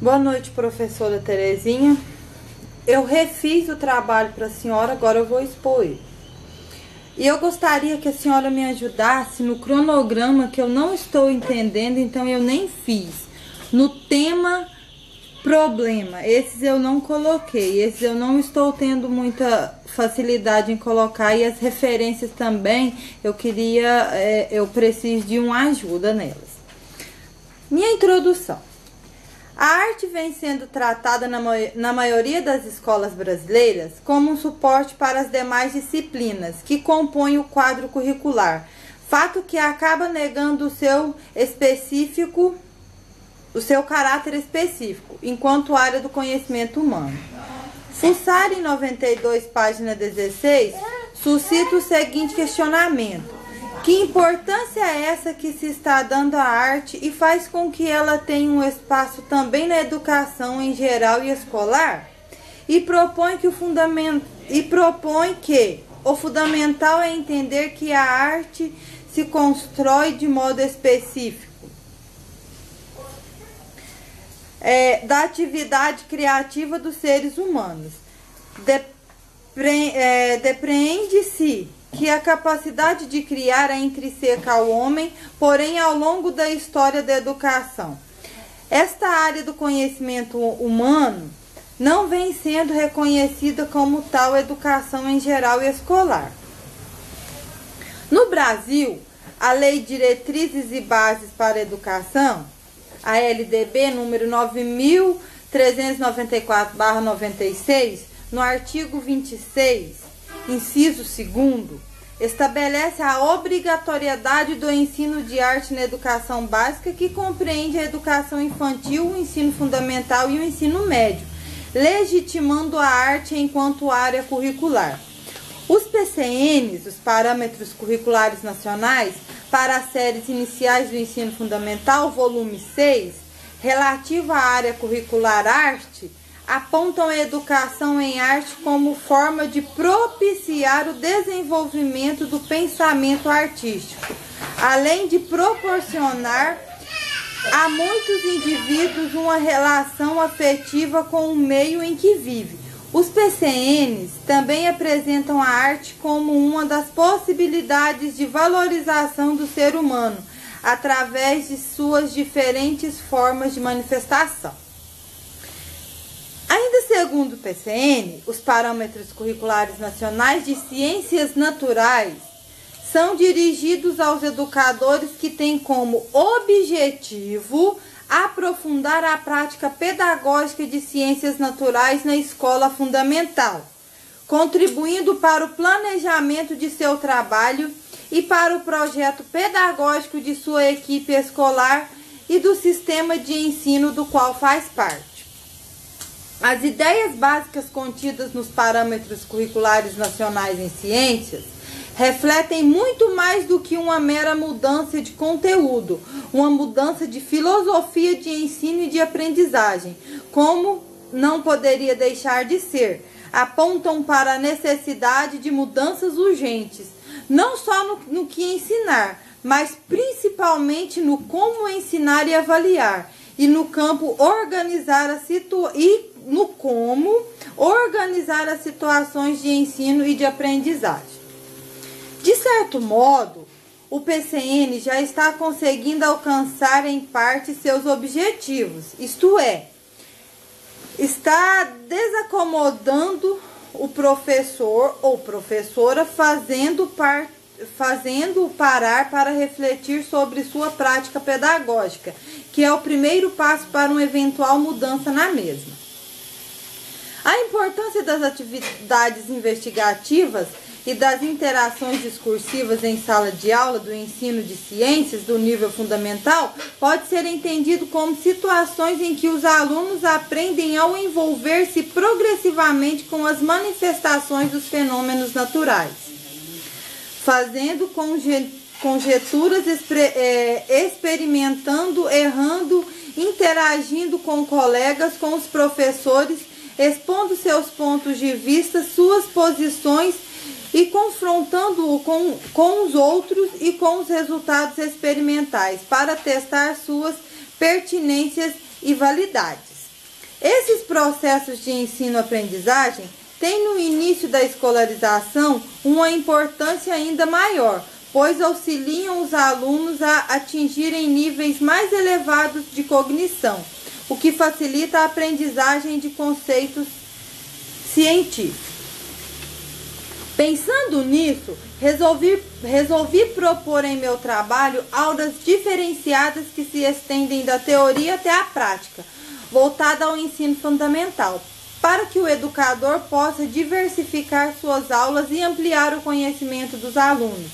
Boa noite, professora Terezinha. Eu refiz o trabalho para a senhora, agora eu vou expor ele. E eu gostaria que a senhora me ajudasse no cronograma que eu não estou entendendo, então eu nem fiz. No tema problema, esses eu não coloquei, esses eu não estou tendo muita facilidade em colocar, e as referências também eu preciso de uma ajuda nelas. Minha introdução. A arte vem sendo tratada na maioria das escolas brasileiras como um suporte para as demais disciplinas que compõem o quadro curricular, fato que acaba negando o seu caráter específico, enquanto área do conhecimento humano. Fuçar em 92, página 16, suscita o seguinte questionamento: que importância é essa que se está dando à arte e faz com que ela tenha um espaço também na educação em geral e escolar? E propõe que o fundamental é entender que a arte se constrói de modo específico da atividade criativa dos seres humanos. Depreende-se que a capacidade de criar é intrínseca ao homem, porém, ao longo da história da educação, esta área do conhecimento humano não vem sendo reconhecida como tal educação em geral e escolar. No Brasil, a Lei de Diretrizes e Bases para a Educação, a LDB número 9.394/96, no artigo 26, inciso 2º, estabelece a obrigatoriedade do ensino de arte na educação básica, que compreende a educação infantil, o ensino fundamental e o ensino médio, legitimando a arte enquanto área curricular. Os PCNs, os Parâmetros Curriculares Nacionais, para as séries iniciais do ensino fundamental, volume 6, relativo à área curricular arte, apontam a educação em arte como forma de propiciar o desenvolvimento do pensamento artístico, além de proporcionar a muitos indivíduos uma relação afetiva com o meio em que vive. Os PCNs também apresentam a arte como uma das possibilidades de valorização do ser humano, através de suas diferentes formas de manifestação. Ainda segundo o PCN, os Parâmetros Curriculares Nacionais de Ciências Naturais são dirigidos aos educadores que têm como objetivo aprofundar a prática pedagógica de ciências naturais na escola fundamental, contribuindo para o planejamento de seu trabalho e para o projeto pedagógico de sua equipe escolar e do sistema de ensino do qual faz parte. As ideias básicas contidas nos Parâmetros Curriculares Nacionais em Ciências refletem muito mais do que uma mera mudança de conteúdo, uma mudança de filosofia de ensino e de aprendizagem, como não poderia deixar de ser. Apontam para a necessidade de mudanças urgentes, não só no que ensinar, mas principalmente no como ensinar e avaliar, e no campo organizar as situações de ensino e de aprendizagem. De certo modo, o PCN já está conseguindo alcançar em parte seus objetivos, isto é, está desacomodando o professor ou professora, fazendo-o parar para refletir sobre sua prática pedagógica, que é o primeiro passo para uma eventual mudança na mesma. A importância das atividades investigativas e das interações discursivas em sala de aula do ensino de ciências do nível fundamental pode ser entendido como situações em que os alunos aprendem ao envolver-se progressivamente com as manifestações dos fenômenos naturais, fazendo conjecturas, experimentando, errando, interagindo com colegas, com os professores, expondo seus pontos de vista, suas posições e confrontando-o com os outros e com os resultados experimentais para testar suas pertinências e validades. Esses processos de ensino-aprendizagem têm no início da escolarização uma importância ainda maior, pois auxiliam os alunos a atingirem níveis mais elevados de cognição, o que facilita a aprendizagem de conceitos científicos. Pensando nisso, resolvi propor em meu trabalho aulas diferenciadas que se estendem da teoria até a prática, voltada ao ensino fundamental, para que o educador possa diversificar suas aulas e ampliar o conhecimento dos alunos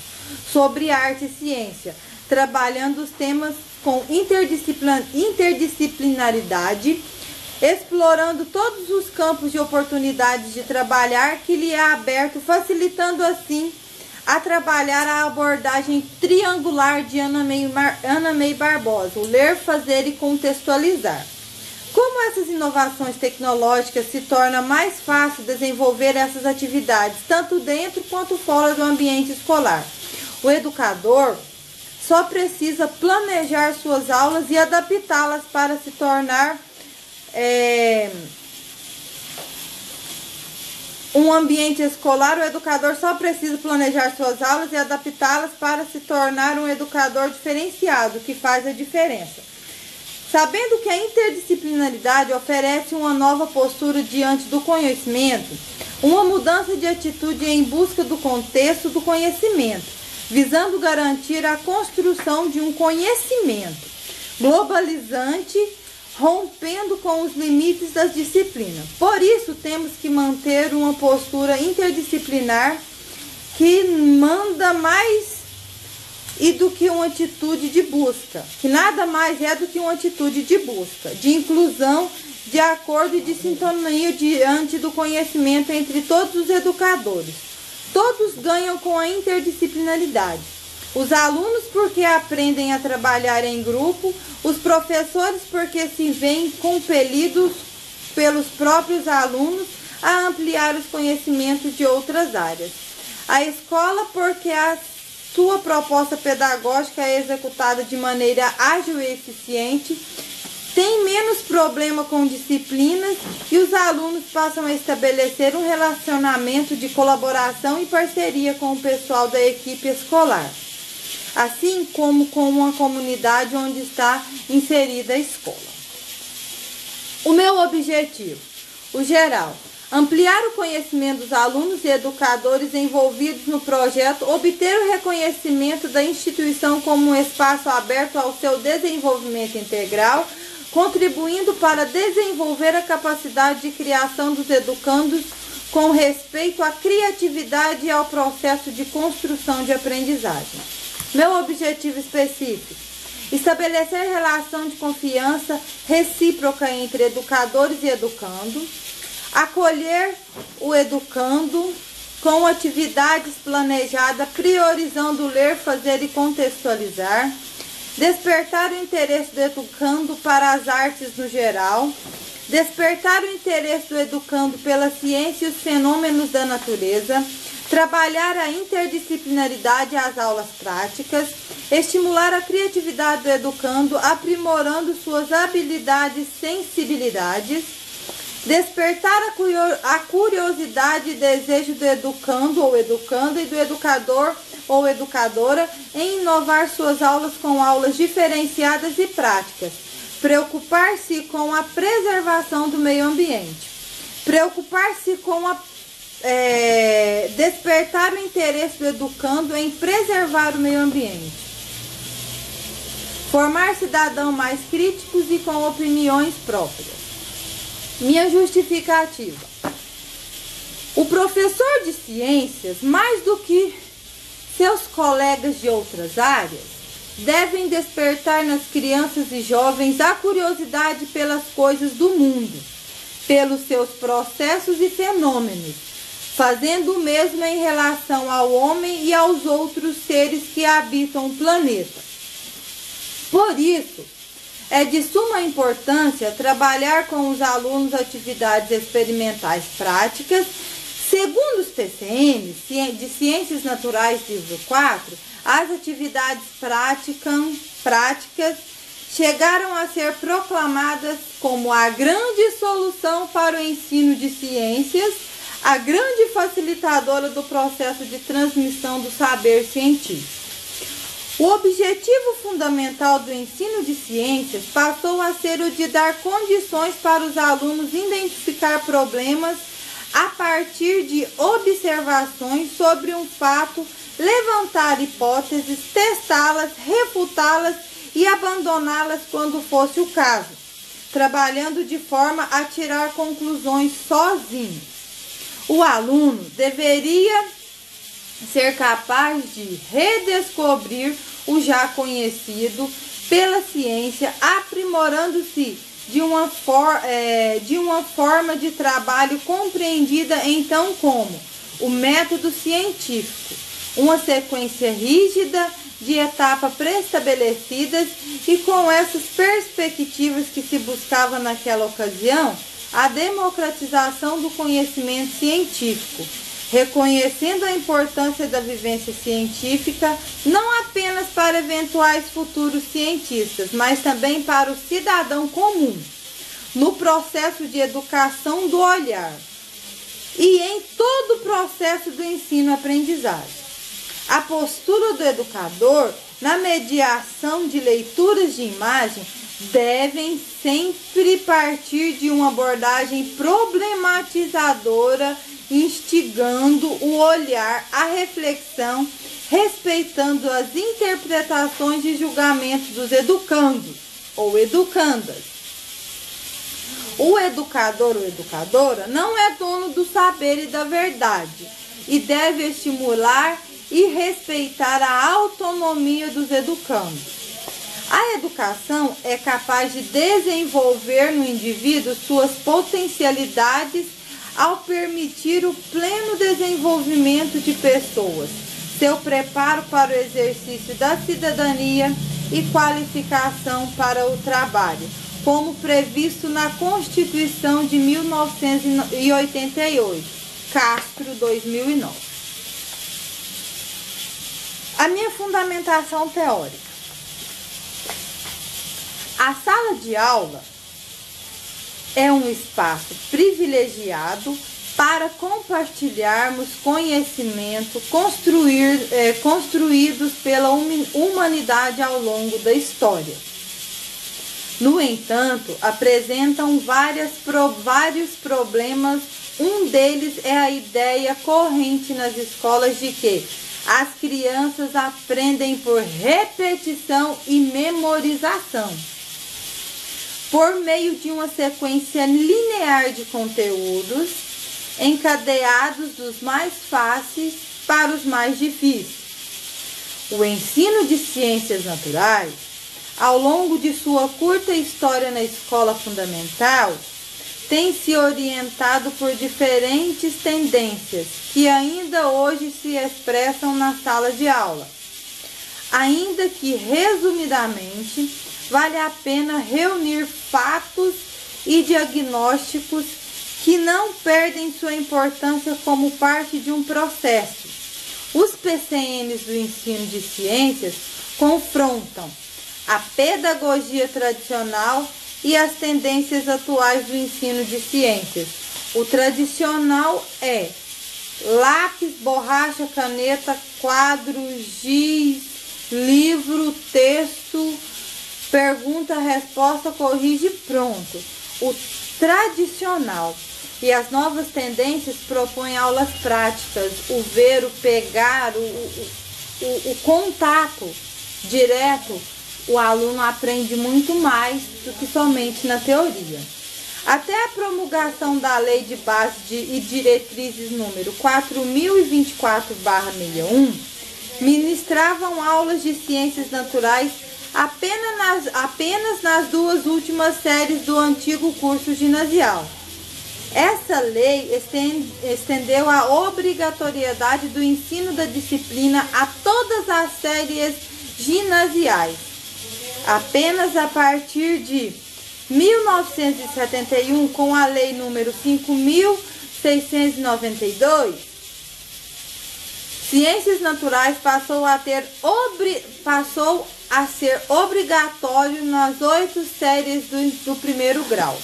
sobre arte e ciência, trabalhando os temas com interdisciplinaridade, explorando todos os campos de oportunidades de trabalhar que lhe é aberto, facilitando assim a trabalhar a abordagem triangular de Ana May Barbosa, o ler, fazer e contextualizar. Como essas inovações tecnológicas se torna mais fácil desenvolver essas atividades, tanto dentro quanto fora do ambiente escolar? O educador só precisa planejar suas aulas e adaptá-las para se tornar um ambiente escolar. O educador só precisa planejar suas aulas e adaptá-las para se tornar um educador diferenciado, que faz a diferença. Sabendo que a interdisciplinaridade oferece uma nova postura diante do conhecimento, uma mudança de atitude em busca do contexto do conhecimento, visando garantir a construção de um conhecimento globalizante, rompendo com os limites das disciplinas. Por isso, temos que manter uma postura interdisciplinar que manda mais e do que uma atitude de busca, que nada mais é do que uma atitude de busca, de inclusão, de acordo e de sintonia diante do conhecimento entre todos os educadores. Todos ganham com a interdisciplinaridade. Os alunos porque aprendem a trabalhar em grupo, os professores porque se veem compelidos pelos próprios alunos a ampliar os conhecimentos de outras áreas. A escola porque a sua proposta pedagógica é executada de maneira ágil e eficiente, tem menos problema com disciplinas e os alunos passam a estabelecer um relacionamento de colaboração e parceria com o pessoal da equipe escolar, assim como com uma comunidade onde está inserida a escola. O meu objetivo, o geral, ampliar o conhecimento dos alunos e educadores envolvidos no projeto, obter o reconhecimento da instituição como um espaço aberto ao seu desenvolvimento integral, contribuindo para desenvolver a capacidade de criação dos educandos com respeito à criatividade e ao processo de construção de aprendizagem. Meu objetivo específico: estabelecer relação de confiança recíproca entre educadores e educando, acolher o educando com atividades planejadas, priorizando o ler, fazer e contextualizar, despertar o interesse do educando para as artes no geral, despertar o interesse do educando pela ciência e os fenômenos da natureza, trabalhar a interdisciplinaridade e as aulas práticas, estimular a criatividade do educando, aprimorando suas habilidades e sensibilidades, despertar a curiosidade e desejo do educando ou educanda e do educador ou educadora em inovar suas aulas com aulas diferenciadas e práticas, preocupar-se com a preservação do meio ambiente, preocupar-se com despertar o interesse do educando em preservar o meio ambiente, formar cidadãos mais críticos e com opiniões próprias. Minha justificativa: o professor de ciências, mais do que seus colegas de outras áreas, devem despertar nas crianças e jovens a curiosidade pelas coisas do mundo, pelos seus processos e fenômenos, fazendo o mesmo em relação ao homem e aos outros seres que habitam o planeta. Por isso, é de suma importância trabalhar com os alunos atividades experimentais práticas. Segundo os TCM, de Ciências Naturais, livro 4, as atividades práticas chegaram a ser proclamadas como a grande solução para o ensino de ciências, a grande facilitadora do processo de transmissão do saber científico. O objetivo fundamental do ensino de ciências passou a ser o de dar condições para os alunos identificar problemas a partir de observações sobre um fato, levantar hipóteses, testá-las, refutá-las e abandoná-las quando fosse o caso, trabalhando de forma a tirar conclusões sozinho. O aluno deveria ser capaz de redescobrir o já conhecido pela ciência, aprimorando-se de uma forma de trabalho compreendida então como o método científico, uma sequência rígida de etapas pré-estabelecidas, e com essas perspectivas que se buscava naquela ocasião a democratização do conhecimento científico, reconhecendo a importância da vivência científica não apenas para eventuais futuros cientistas, mas também para o cidadão comum, no processo de educação do olhar e em todo o processo do ensino-aprendizagem. A postura do educador na mediação de leituras de imagem devem sempre partir de uma abordagem problematizadora, instigando o olhar à reflexão, respeitando as interpretações e julgamentos dos educandos ou educandas. O educador ou educadora não é dono do saber e da verdade e deve estimular e respeitar a autonomia dos educandos. A educação é capaz de desenvolver no indivíduo suas potencialidades ao permitir o pleno desenvolvimento de pessoas, seu preparo para o exercício da cidadania e qualificação para o trabalho, como previsto na Constituição de 1988, Castro, 2009. A minha fundamentação teórica. A sala de aula é um espaço privilegiado para compartilharmos conhecimento construídos pela humanidade ao longo da história. No entanto, apresentam vários problemas. Um deles é a ideia corrente nas escolas de que as crianças aprendem por repetição e memorização, por meio de uma sequência linear de conteúdos, encadeados dos mais fáceis para os mais difíceis. O ensino de ciências naturais, ao longo de sua curta história na escola fundamental, tem se orientado por diferentes tendências que ainda hoje se expressam na sala de aula. Ainda que, resumidamente, vale a pena reunir fatos e diagnósticos que não perdem sua importância como parte de um processo. Os PCNs do ensino de ciências confrontam a pedagogia tradicional e as tendências atuais do ensino de ciências. O tradicional é lápis, borracha, caneta, quadro, giz, livro, texto, pergunta, resposta, corrige, pronto. O tradicional e as novas tendências propõem aulas práticas, o ver, o pegar, o contato direto. O aluno aprende muito mais do que somente na teoria. Até a promulgação da Lei de Base e Diretrizes número 4024/61, ministravam aulas de ciências naturais apenas nas duas últimas séries do antigo curso ginasial. Essa lei estendeu a obrigatoriedade do ensino da disciplina a todas as séries ginasiais. Apenas a partir de 1971, com a Lei número 5.692, Ciências naturais passou a ser obrigatório nas 8 séries do primeiro grau.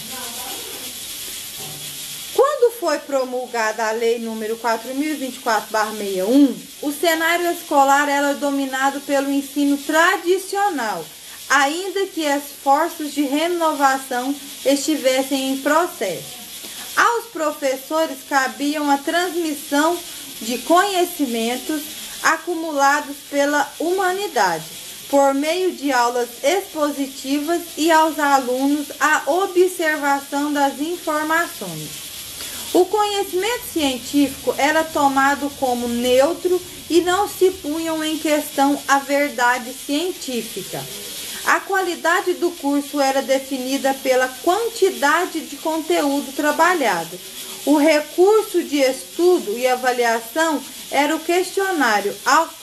Quando foi promulgada a Lei nº 4024/61, o cenário escolar era dominado pelo ensino tradicional, ainda que esforços de renovação estivessem em processo. Aos professores cabiam a transmissão de conhecimentos acumulados pela humanidade, por meio de aulas expositivas, e aos alunos a observação das informações. O conhecimento científico era tomado como neutro e não se punham em questão a verdade científica. A qualidade do curso era definida pela quantidade de conteúdo trabalhado. O recurso de estudo e avaliação era o questionário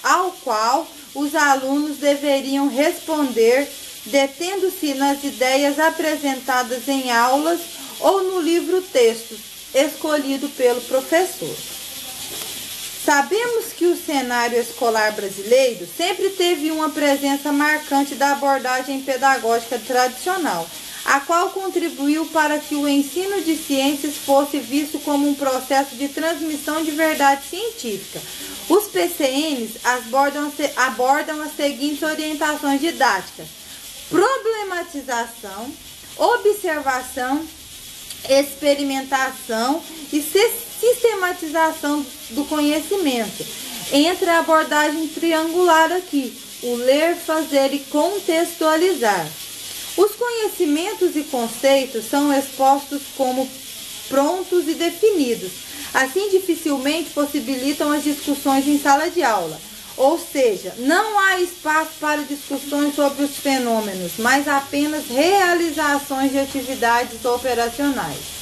ao qual os alunos deveriam responder, detendo-se nas ideias apresentadas em aulas ou no livro-texto escolhido pelo professor. Sabemos que o cenário escolar brasileiro sempre teve uma presença marcante da abordagem pedagógica tradicional, a qual contribuiu para que o ensino de ciências fosse visto como um processo de transmissão de verdade científica. Os PCNs abordam as seguintes orientações didáticas: problematização, observação, experimentação e sistematização do conhecimento. Entra a abordagem triangular aqui: o ler, fazer e contextualizar. Os conhecimentos e conceitos são expostos como prontos e definidos. Assim, dificilmente possibilitam as discussões em sala de aula. Ou seja, não há espaço para discussões sobre os fenômenos, mas apenas realizações de atividades operacionais.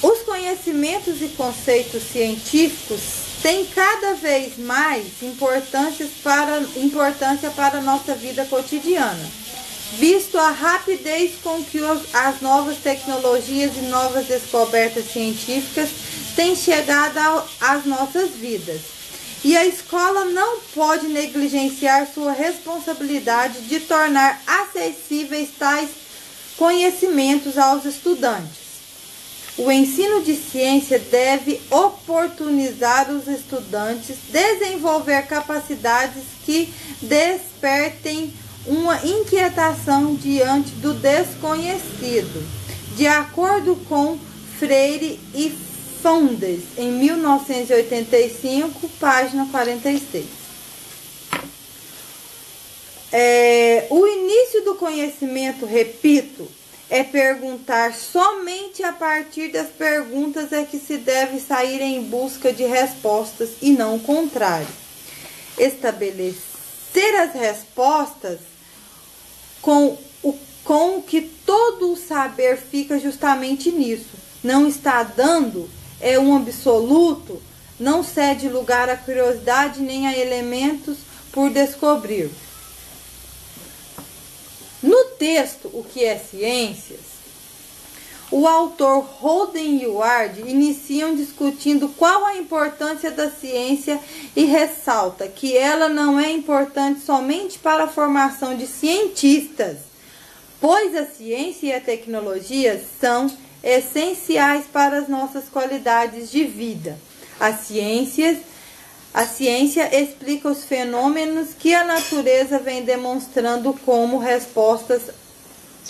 Os conhecimentos e conceitos científicos têm cada vez mais importância para a nossa vida cotidiana, visto a rapidez com que as novas tecnologias e novas descobertas científicas têm chegado às nossas vidas. E a escola não pode negligenciar sua responsabilidade de tornar acessíveis tais conhecimentos aos estudantes. O ensino de ciência deve oportunizar os estudantes desenvolver capacidades que despertem uma inquietação diante do desconhecido, de acordo com Freire e Fondes, em 1985, página 46. O início do conhecimento, repito, é perguntar. Somente a partir das perguntas é que se deve sair em busca de respostas e não o contrário. Estabelecer as respostas com o que todo o saber fica justamente nisso. Não está dando, é um absoluto, não cede lugar à curiosidade nem a elementos por descobrir. No texto O que é Ciências, o autor Holden e Ward iniciam discutindo qual a importância da ciência e ressalta que ela não é importante somente para a formação de cientistas, pois a ciência e a tecnologia são essenciais para as nossas qualidades de vida. A ciência explica os fenômenos que a natureza vem demonstrando como respostas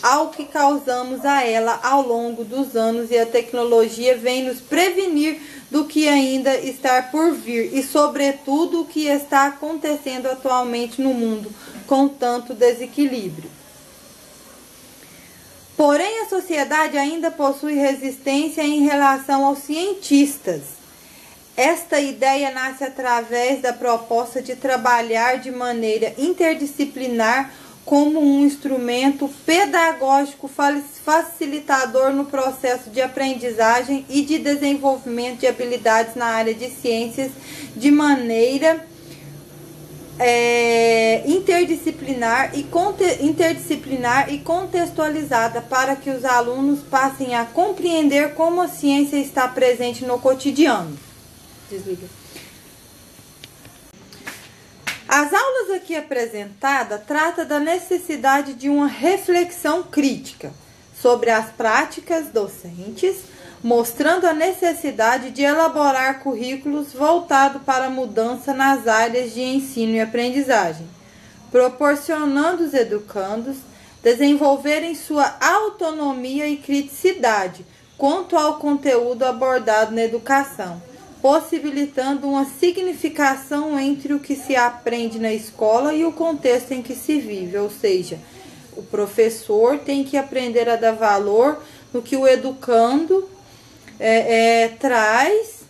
ao que causamos a ela ao longo dos anos, e a tecnologia vem nos prevenir do que ainda está por vir e, sobretudo, o que está acontecendo atualmente no mundo com tanto desequilíbrio. Porém, a sociedade ainda possui resistência em relação aos cientistas. Esta ideia nasce através da proposta de trabalhar de maneira interdisciplinar como um instrumento pedagógico facilitador no processo de aprendizagem e de desenvolvimento de habilidades na área de ciências de maneira interdisciplinar e contextualizada, para que os alunos passem a compreender como a ciência está presente no cotidiano. Desliga. As aulas aqui apresentadas tratam da necessidade de uma reflexão crítica sobre as práticas docentes, mostrando a necessidade de elaborar currículos voltados para a mudança nas áreas de ensino e aprendizagem, proporcionando os educandos desenvolverem sua autonomia e criticidade quanto ao conteúdo abordado na educação, possibilitando uma significação entre o que se aprende na escola e o contexto em que se vive, ou seja, o professor tem que aprender a dar valor no que o educando traz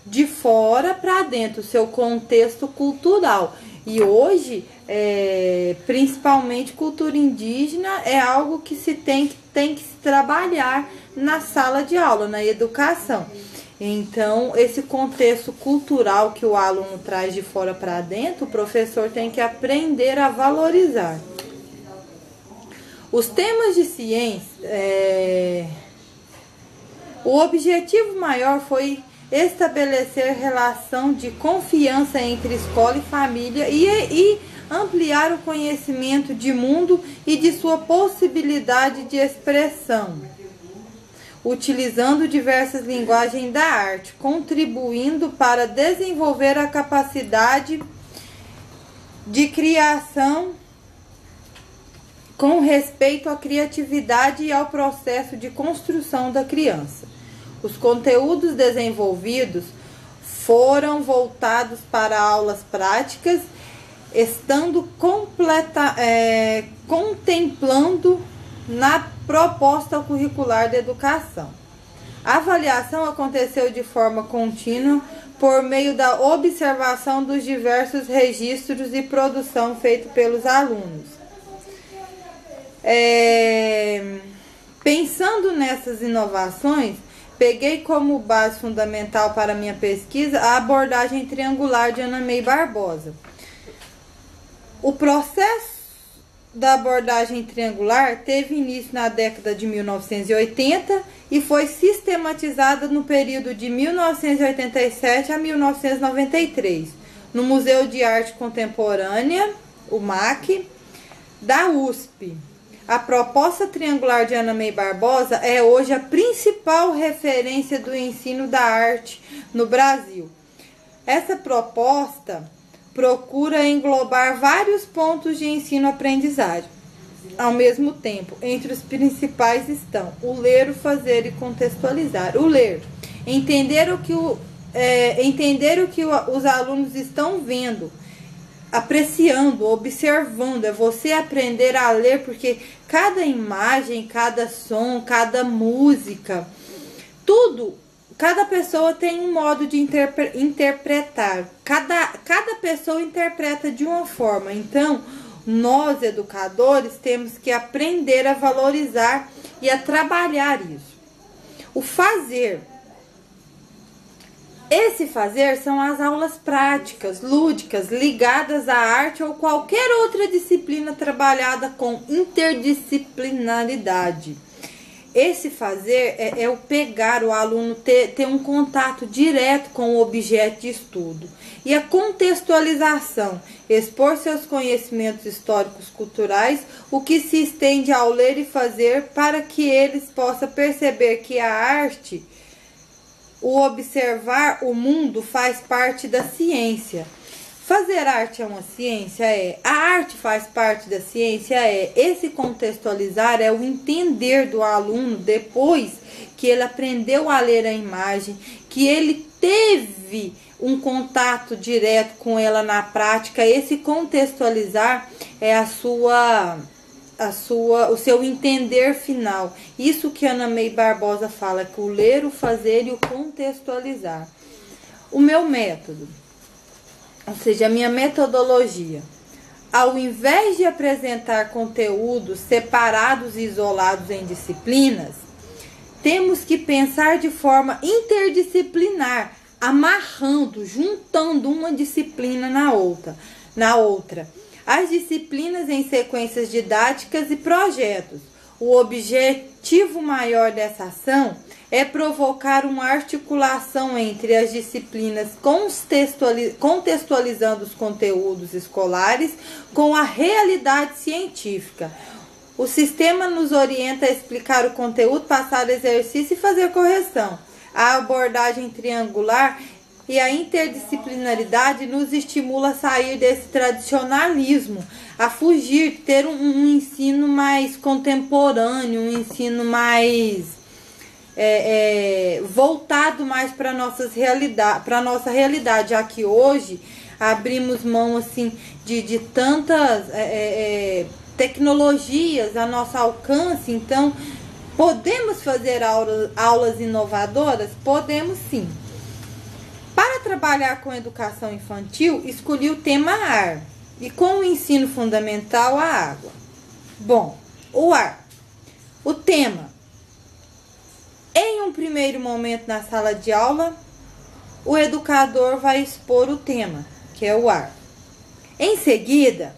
de fora para dentro, o seu contexto cultural. E hoje, principalmente cultura indígena, é algo que se tem que se trabalhar na sala de aula, na educação. Então, esse contexto cultural que o aluno traz de fora para dentro, o professor tem que aprender a valorizar. Os temas de ciência, o objetivo maior foi estabelecer relação de confiança entre escola e família e ampliar o conhecimento de mundo e de sua possibilidade de expressão, utilizando diversas linguagens da arte, contribuindo para desenvolver a capacidade de criação com respeito à criatividade e ao processo de construção da criança. Os conteúdos desenvolvidos foram voltados para aulas práticas, estando contemplando na proposta curricular da educação. A avaliação aconteceu de forma contínua por meio da observação dos diversos registros e produção feito pelos alunos. Pensando nessas inovações, peguei como base fundamental para minha pesquisa a abordagem triangular de Ana May Barbosa. O processo da abordagem triangular teve início na década de 1980 e foi sistematizada no período de 1987 a 1993, no Museu de Arte Contemporânea, o MAC, da USP. A proposta triangular de Ana May Barbosa é hoje a principal referência do ensino da arte no Brasil. Essa proposta procura englobar vários pontos de ensino-aprendizagem. Ao mesmo tempo, entre os principais estão o ler, o fazer e contextualizar. O ler, entender o que os alunos estão vendo, apreciando, observando. É você aprender a ler, porque cada imagem, cada som, cada música, tudo, cada pessoa tem um modo de interpretar. Cada pessoa interpreta de uma forma. Então, nós, educadores, temos que aprender a valorizar e a trabalhar isso. O fazer. Esse fazer são as aulas práticas, lúdicas, ligadas à arte ou qualquer outra disciplina trabalhada com interdisciplinaridade. Esse fazer é o pegar o aluno, ter um contato direto com o objeto de estudo. E a contextualização, expor seus conhecimentos históricos culturais, o que se estende ao ler e fazer para que eles possam perceber que a arte, o observar o mundo, faz parte da ciência. Fazer arte é uma ciência? É. A arte faz parte da ciência? É. Esse contextualizar é o entender do aluno depois que ele aprendeu a ler a imagem, que ele teve um contato direto com ela na prática. Esse contextualizar é o seu entender final. Isso que Ana May Barbosa fala, que o ler, o fazer e o contextualizar. O meu método, ou seja, a minha metodologia, ao invés de apresentar conteúdos separados e isolados em disciplinas, temos que pensar de forma interdisciplinar, amarrando, juntando uma disciplina na outra. As disciplinas em sequências didáticas e projetos. O objetivo maior dessa ação é provocar uma articulação entre as disciplinas, contextualizando os conteúdos escolares com a realidade científica. O sistema nos orienta a explicar o conteúdo, passar exercício e fazer correção. A abordagem triangular e a interdisciplinaridade nos estimula a sair desse tradicionalismo, a fugir, ter um ensino mais contemporâneo, um ensino mais voltado mais para nossa realidade, já que hoje abrimos mão assim de tantas tecnologias a nosso alcance. Então, podemos fazer aulas inovadoras? Podemos sim. Para trabalhar com educação infantil, escolhi o tema ar e com o ensino fundamental a água. Bom, o ar. O tema. Em um primeiro momento na sala de aula, o educador vai expor o tema, que é o ar. Em seguida,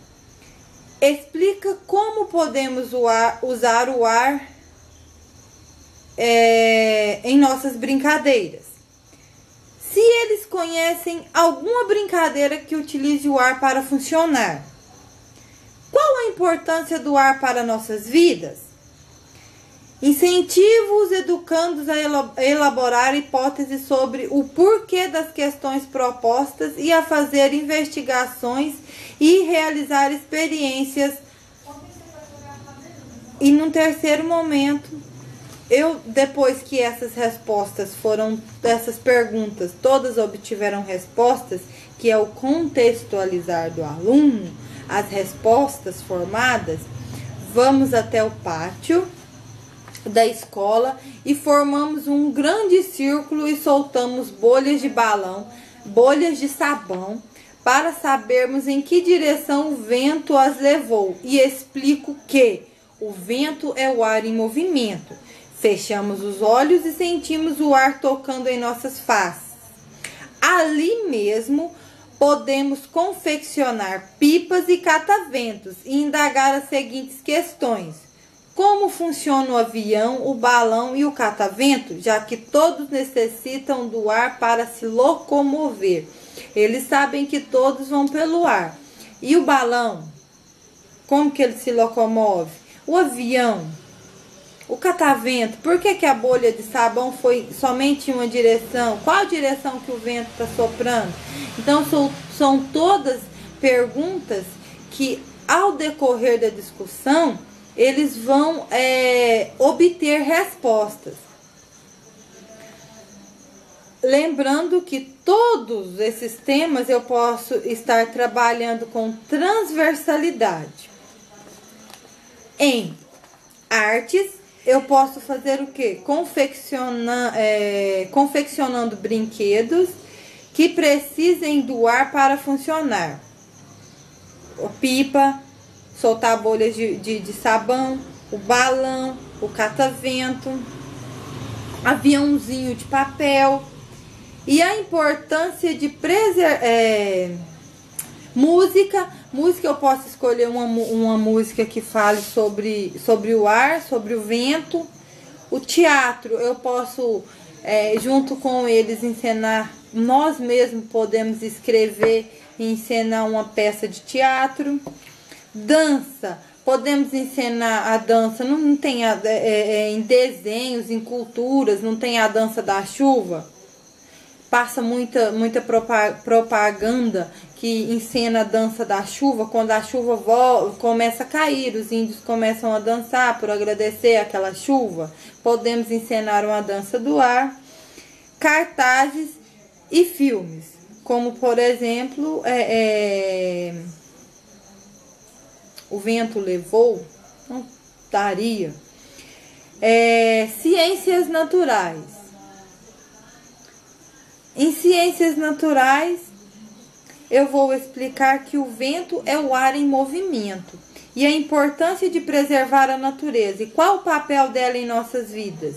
explica como podemos usar o ar em nossas brincadeiras. Se eles conhecem alguma brincadeira que utilize o ar para funcionar. Qual a importância do ar para nossas vidas? Incentivo os educandos a elaborar hipóteses sobre o porquê das questões propostas e a fazer investigações e realizar experiências. E num terceiro momento, depois que essas perguntas todas obtiveram respostas, que é o contextualizar do aluno, as respostas formadas, vamos até o pátio da escola e formamos um grande círculo e soltamos bolhas de balão, bolhas de sabão, para sabermos em que direção o vento as levou. E explico que o vento é o ar em movimento. Fechamos os olhos e sentimos o ar tocando em nossas faces. Ali mesmo, podemos confeccionar pipas e cataventos e indagar as seguintes questões. Como funciona o avião, o balão e o catavento, já que todos necessitam do ar para se locomover. Eles sabem que todos vão pelo ar. E o balão? Como que ele se locomove? O avião? O catavento, por que a bolha de sabão foi somente em uma direção? Qual a direção que o vento está soprando? Então, são todas perguntas que, ao decorrer da discussão, eles vão obter respostas. Lembrando que todos esses temas eu posso estar trabalhando com transversalidade. Em artes, eu posso fazer o quê? Confeccionando brinquedos que precisem do ar para funcionar. O pipa, soltar bolhas de sabão, o balão, o catavento, aviãozinho de papel. E a importância de música. Música, eu posso escolher uma música que fale sobre o ar, sobre o vento. O teatro, eu posso, junto com eles, encenar. Nós mesmos podemos escrever e encenar uma peça de teatro. Dança, podemos encenar a dança. Não tem em desenhos, em culturas, não tem a dança da chuva. Passa muita propaganda que encena a dança da chuva. Quando a chuva começa a cair, os índios começam a dançar por agradecer aquela chuva. Podemos encenar uma dança do ar. Cartazes e filmes, como por exemplo, O Vento Levou, não daria. Ciências naturais. Em ciências naturais, eu vou explicar que o vento é o ar em movimento e a importância de preservar a natureza. E qual o papel dela em nossas vidas?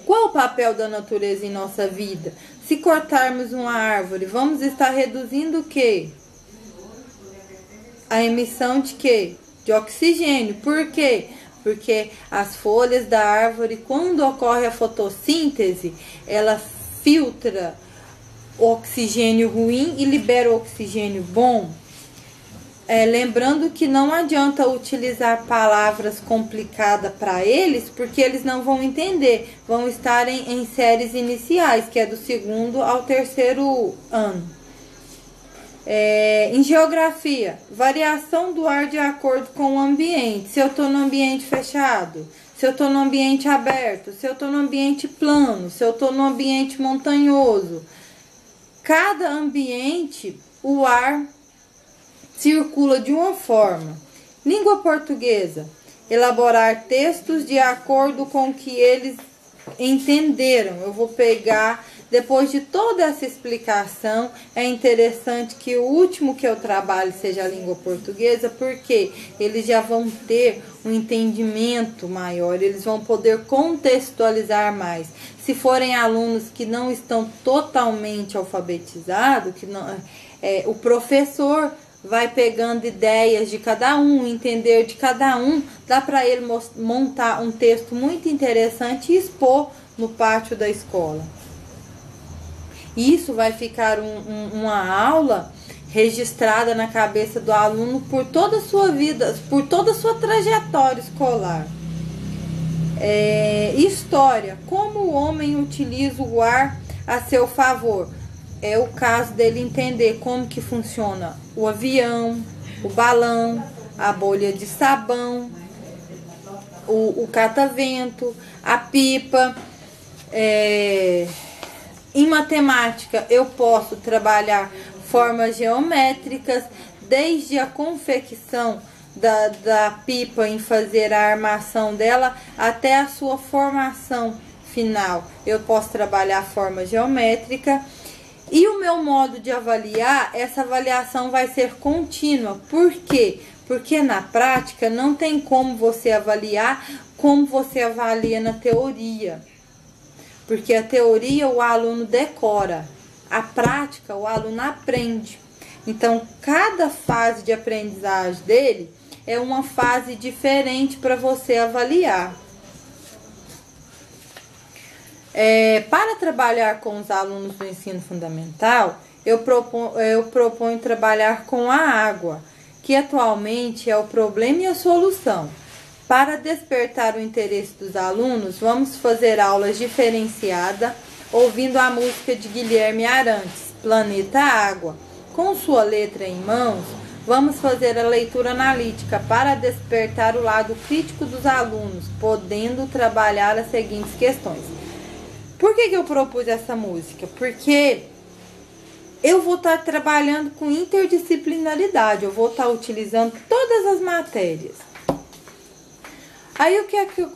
Qual o papel da natureza em nossa vida? Se cortarmos uma árvore, vamos estar reduzindo o quê? A emissão de quê? De oxigênio. Por quê? porque as folhas da árvore, quando ocorre a fotossíntese, ela filtra o oxigênio ruim e libera o oxigênio bom. Lembrando que não adianta utilizar palavras complicadas para eles, porque eles não vão entender. Vão estar em séries iniciais, que é do 2º ao 3º ano. Em geografia, variação do ar de acordo com o ambiente. Se eu estou no ambiente fechado, se eu estou no ambiente aberto, se eu estou no ambiente plano, se eu estou no ambiente montanhoso. Cada ambiente, o ar circula de uma forma. Língua portuguesa. Elaborar textos de acordo com o que eles entenderam. Eu vou pegar, depois de toda essa explicação, é interessante que o último que eu trabalhe seja a língua portuguesa, porque eles já vão ter um entendimento maior, eles vão poder contextualizar mais. Se forem alunos que não estão totalmente alfabetizados, o professor vai pegando ideias de cada um, entender de cada um, dá para ele montar um texto muito interessante e expor no pátio da escola. Isso vai ficar uma aula registrada na cabeça do aluno por toda a sua vida, por toda a sua trajetória escolar. História. Como o homem utiliza o ar a seu favor? É o caso dele entender como que funciona o avião, o balão, a bolha de sabão, o catavento, a pipa. Em matemática, eu posso trabalhar formas geométricas, desde a confecção da pipa em fazer a armação dela até a sua formação final. Eu posso trabalhar forma geométrica. E o meu modo de avaliar, essa avaliação vai ser contínua. Por quê? Porque na prática não tem como você avaliar como você avalia na teoria. Porque a teoria o aluno decora, a prática o aluno aprende. Então, cada fase de aprendizagem dele é uma fase diferente para você avaliar. Para trabalhar com os alunos do ensino fundamental, eu proponho trabalhar com a água, que atualmente é o problema e a solução. Para despertar o interesse dos alunos, vamos fazer aulas diferenciadas, ouvindo a música de Guilherme Arantes, Planeta Água. Com sua letra em mãos, vamos fazer a leitura analítica para despertar o lado crítico dos alunos, podendo trabalhar as seguintes questões. Por que eu propus essa música? Porque eu vou estar trabalhando com interdisciplinaridade, eu vou estar utilizando todas as matérias. Aí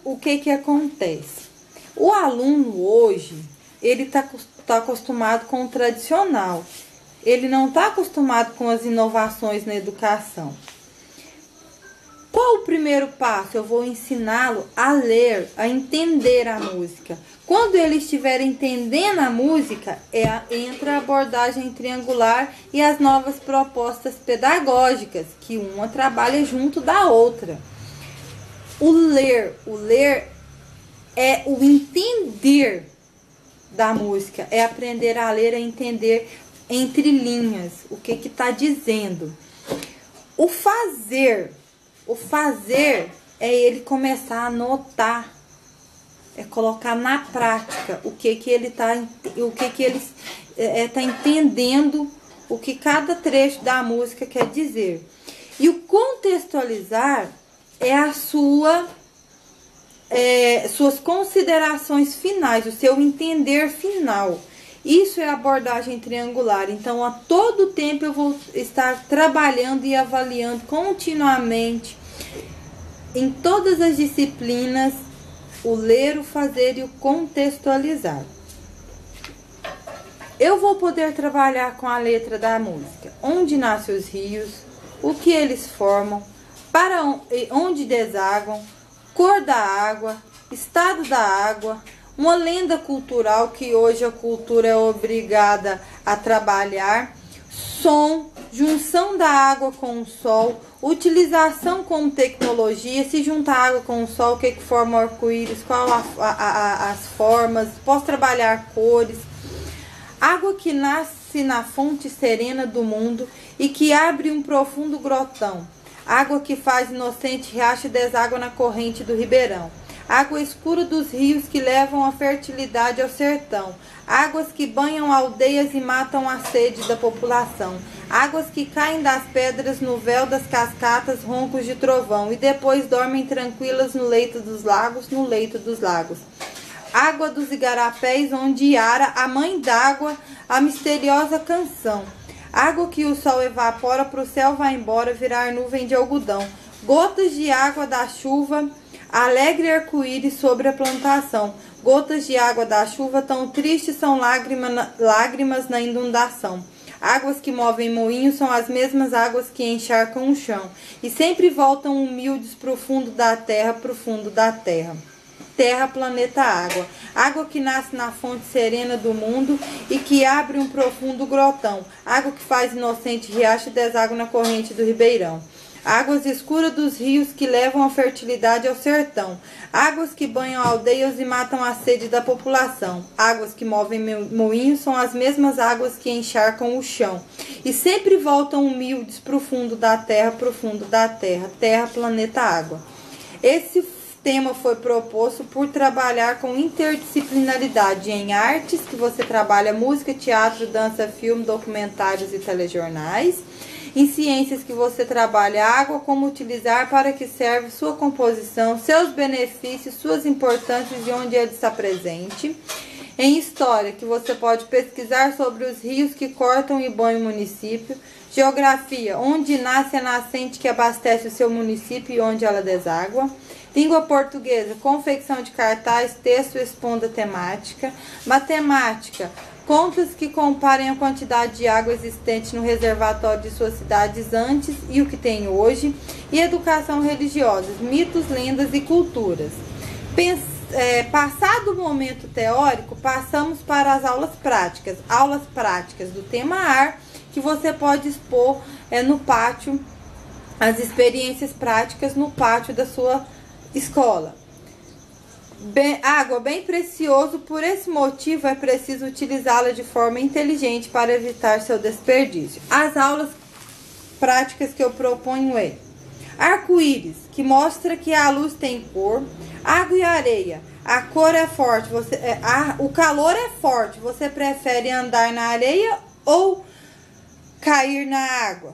o que acontece? O aluno hoje, ele tá acostumado com o tradicional. Ele não está acostumado com as inovações na educação. Qual o primeiro passo? Eu vou ensiná-lo a ler, a entender a música. Quando ele estiver entendendo a música, entra a abordagem triangular e as novas propostas pedagógicas, que uma trabalha junto da outra. O ler é o entender da música, é aprender a ler, a entender entre linhas o que está dizendo. O fazer é ele começar a notar, é colocar na prática o que ele está entendendo, o que cada trecho da música quer dizer. E o contextualizar é a suas considerações finais, o seu entender final. Isso é a abordagem triangular. Então, a todo tempo eu vou estar trabalhando e avaliando continuamente, em todas as disciplinas, o ler, o fazer e o contextualizar. Eu vou poder trabalhar com a letra da música. Onde nascem os rios, o que eles formam, para onde desaguam, cor da água, estado da água, uma lenda cultural que hoje a cultura é obrigada a trabalhar, som, junção da água com o sol, utilização como tecnologia, se juntar água com o sol, o que forma o arco-íris, qual as formas, posso trabalhar cores. Água que nasce na fonte serena do mundo e que abre um profundo grotão. Água que faz inocente riacho e deságua na corrente do ribeirão. Água escura dos rios que levam a fertilidade ao sertão. Águas que banham aldeias e matam a sede da população. Águas que caem das pedras no véu das cascatas, roncos de trovão, e depois dormem tranquilas no leito dos lagos, no leito dos lagos. Água dos igarapés, onde ara a mãe d'água, a misteriosa canção. Água que o sol evapora, pro céu vai embora, virar nuvem de algodão. Gotas de água da chuva, alegre arco-íris sobre a plantação. Gotas de água da chuva, tão tristes são lágrimas na inundação. Águas que movem moinhos são as mesmas águas que encharcam o chão, e sempre voltam humildes pro fundo da terra, pro fundo da terra. Terra, planeta, água. Água que nasce na fonte serena do mundo e que abre um profundo grotão. Água que faz inocente riacho e deságua na corrente do ribeirão. Águas escuras dos rios que levam a fertilidade ao sertão. Águas que banham aldeias e matam a sede da população. Águas que movem moinhos são as mesmas águas que encharcam o chão. E sempre voltam humildes pro fundo da terra, pro fundo da terra. Terra, planeta, água. Esse tema foi proposto por trabalhar com interdisciplinaridade em artes, que você trabalha música, teatro, dança, filme, documentários e telejornais. Em ciências, que você trabalha água, como utilizar, para que serve, sua composição, seus benefícios, suas importâncias e onde ele está presente. Em história, que você pode pesquisar sobre os rios que cortam e banham o município. Geografia, onde nasce a nascente que abastece o seu município e onde ela deságua. Língua portuguesa, confecção de cartaz, texto expondo a temática. Matemática, contas que comparem a quantidade de água existente no reservatório de suas cidades antes e o que tem hoje. E educação religiosa, mitos, lendas e culturas. Passado o momento teórico, passamos para as aulas práticas. Aulas práticas do tema ar, que você pode expor no pátio, as experiências práticas no pátio da sua escola. Água bem precioso, por esse motivo é preciso utilizá-la de forma inteligente para evitar seu desperdício. As aulas práticas que eu proponho é arco-íris, que mostra que a luz tem cor. Água e areia, a cor é forte, o calor é forte, você prefere andar na areia ou cair na água?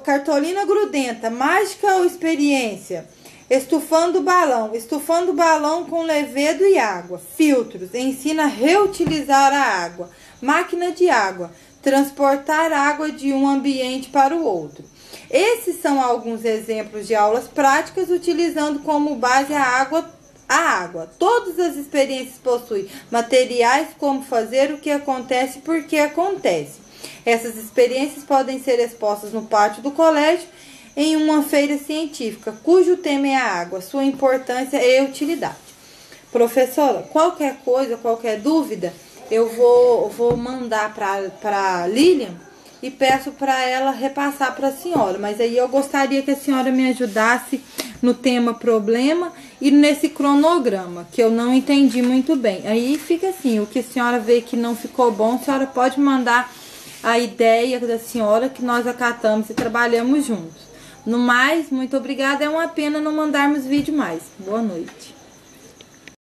Cartolina grudenta, mágica ou experiência? Estufando o balão com levedo e água. Filtros, ensina a reutilizar a água. Máquina de água, transportar água de um ambiente para o outro. Esses são alguns exemplos de aulas práticas utilizando como base a água. Todas as experiências possuem materiais, como fazer, o que acontece, por que acontece. Essas experiências podem ser expostas no pátio do colégio, em uma feira científica, cujo tema é a água, sua importância e utilidade. Professora, qualquer coisa, qualquer dúvida, eu vou mandar para Lilian e peço para ela repassar para a senhora. Mas aí eu gostaria que a senhora me ajudasse no tema problema e nesse cronograma, que eu não entendi muito bem. Aí fica assim, o que a senhora vê que não ficou bom, a senhora pode mandar a ideia da senhora, que nós acatamos e trabalhamos juntos. No mais, muito obrigada. É uma pena não mandarmos vídeo mais. Boa noite.